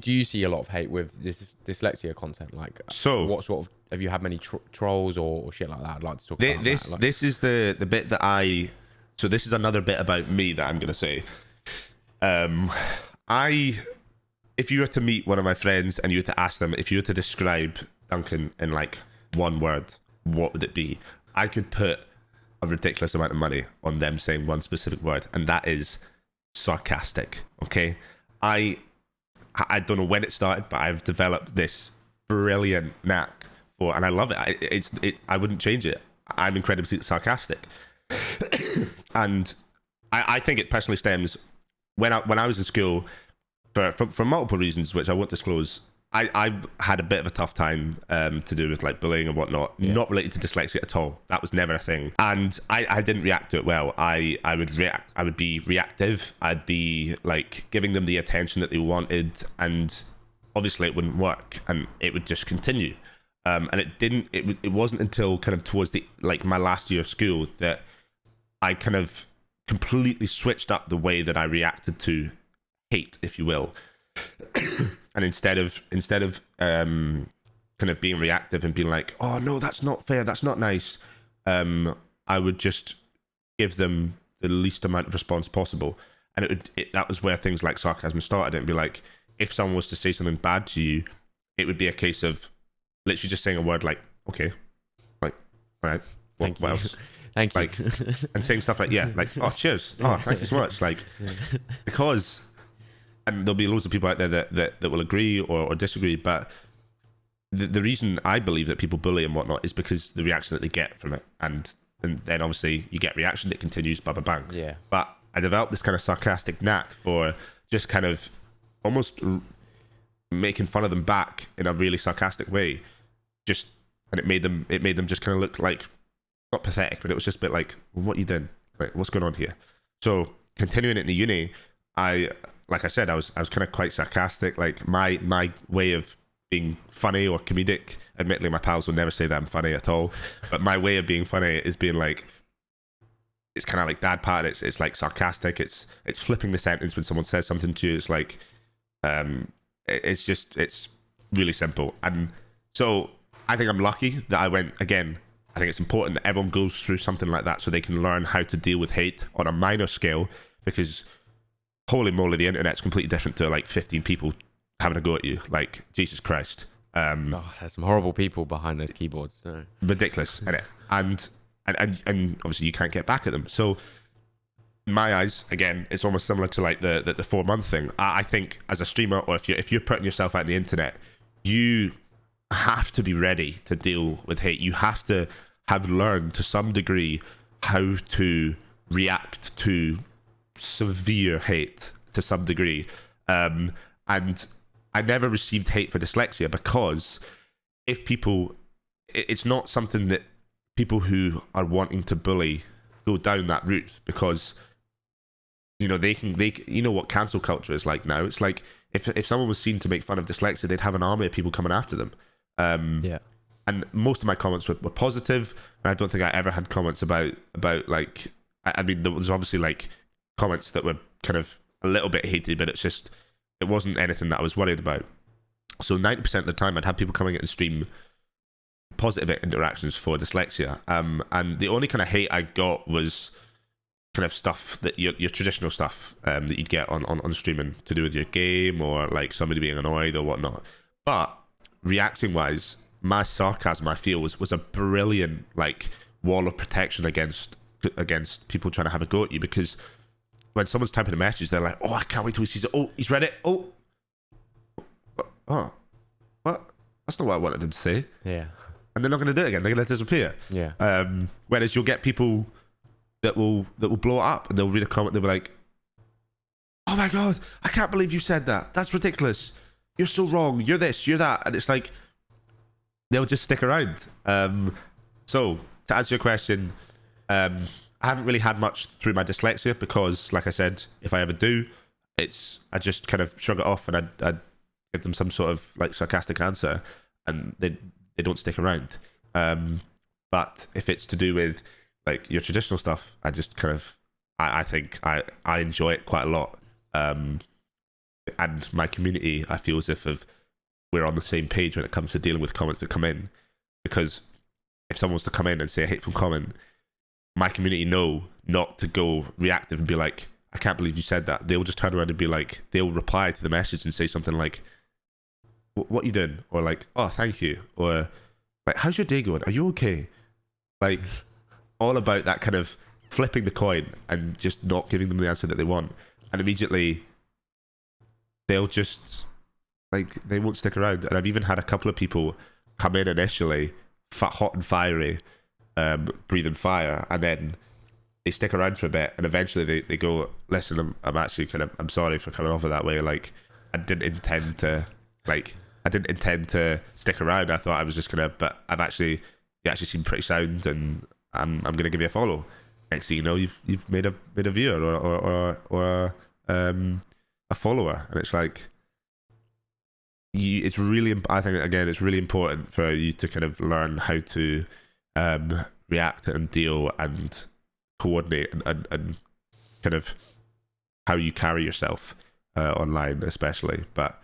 do you see a lot of hate with this dyslexia content? Like, So what sort of, have you had many trolls or shit like that? I'd like to talk about this that. Like, this is the bit that so this is another bit about me that I'm gonna say. If you were to meet one of my friends and you were to ask them, if you were to describe Duncan in like one word, what would it be? I could put a ridiculous amount of money on them saying one specific word, and that is sarcastic. Okay, I don't know when it started, but I've developed this brilliant knack for, and I love it. I wouldn't change it. I'm incredibly sarcastic, and I think it personally stems when I was in school for multiple reasons, which I won't disclose. I had a bit of a tough time to do with like bullying and whatnot, not related to dyslexia at all. That was never a thing, and I didn't react to it well. I would be reactive. I'd be like giving them the attention that they wanted, and obviously it wouldn't work, and it would just continue. And it didn't. It wasn't until kind of towards the like my last year of school that I kind of completely switched up the way that I reacted to hate, if you will. And instead of kind of being reactive and being like, oh no, that's not fair, that's not nice, I would just give them the least amount of response possible. And that was where things like sarcasm started. It'd be like, if someone was to say something bad to you, it would be a case of literally just saying a word like, okay, like, all right, what else? Thank you. Like, and saying stuff like, yeah, like, oh, cheers, oh, thank you so much, like, because. And there'll be loads of people out there that will agree or disagree, but the reason I believe that people bully and whatnot is because the reaction that they get from it, and then obviously you get reaction that continues, bang, bang, bang. Yeah. But I developed this kind of sarcastic knack for just kind of almost making fun of them back in a really sarcastic way, and it made them just kind of look like, not pathetic, but it was just a bit like, what are you doing? Like, what's going on here? So continuing it in the uni, like I said, I was kind of quite sarcastic. Like my way of being funny or comedic, admittedly my pals would never say that I'm funny at all, but my way of being funny is being like, it's kind of like dad part. It's like sarcastic. It's flipping the sentence when someone says something to you. It's like, it's really simple. And so I think I'm lucky that I went, again, I think it's important that everyone goes through something like that so they can learn how to deal with hate on a minor scale, because holy moly, the internet's completely different to like 15 people having a go at you. Like, Jesus Christ. There's some horrible people behind those keyboards. So. Ridiculous, innit? And obviously you can't get back at them. So in my eyes, again, it's almost similar to like the 4-month thing. I think as a streamer, or if you're putting yourself out on the internet, you have to be ready to deal with hate. You have to have learned to some degree how to react to severe hate to some degree, and I never received hate for dyslexia because it's not something that people who are wanting to bully go down that route, because they you know what cancel culture is like now. It's like if someone was seen to make fun of dyslexia, they'd have an army of people coming after them. And most of my comments were positive, and I don't think I ever had comments about like, I mean, there was obviously like comments that were kind of a little bit hated, but it wasn't anything that I was worried about. So 90% of the time I'd have people coming at the stream, positive interactions for dyslexia, and the only kind of hate I got was kind of stuff that your traditional stuff that you'd get on streaming to do with your game, or like somebody being annoyed or whatnot. But reacting wise, my sarcasm, I feel, was a brilliant like wall of protection against people trying to have a go at you, because when someone's typing a message, they're like, oh, I can't wait till he sees it. Oh, he's read it. Oh, what? That's not what I wanted him to say. Yeah. And they're not going to do it again. They're going to disappear. Yeah. Whereas you'll get people that will blow it up, and they'll read a comment. They'll be like, oh my God, I can't believe you said that. That's ridiculous. You're so wrong. You're this, you're that. And it's like, they'll just stick around. So to answer your question, I haven't really had much through my dyslexia, because, like I said, if I ever do, I just kind of shrug it off, and I'd give them some sort of like sarcastic answer, and they don't stick around. But if it's to do with like your traditional stuff, I just kind of I think I enjoy it quite a lot, and my community, I feel as if we're on the same page when it comes to dealing with comments that come in. Because if someone was to come in and say a hateful comment, my community know not to go reactive and be like, I can't believe you said that. They'll just turn around and be like, they'll reply to the message and say something like, what you doing? Or like, oh, thank you. Or like, how's your day going? Are you okay? Like, all about that kind of flipping the coin and just not giving them the answer that they want. And immediately they'll just, like, they won't stick around. And I've even had a couple of people come in initially, hot and fiery, breathing fire, and then they stick around for a bit, and eventually they go, listen, I'm actually kind of, I'm sorry for coming off of that way. Like, I didn't intend to stick around. I thought I was just gonna, but you actually seem pretty sound, and I'm gonna give you a follow. Next thing you know, you've made a viewer or a follower, and it's like, it's really, I think again, it's really important for you to kind of learn how to react and deal and coordinate and kind of how you carry yourself online, especially. But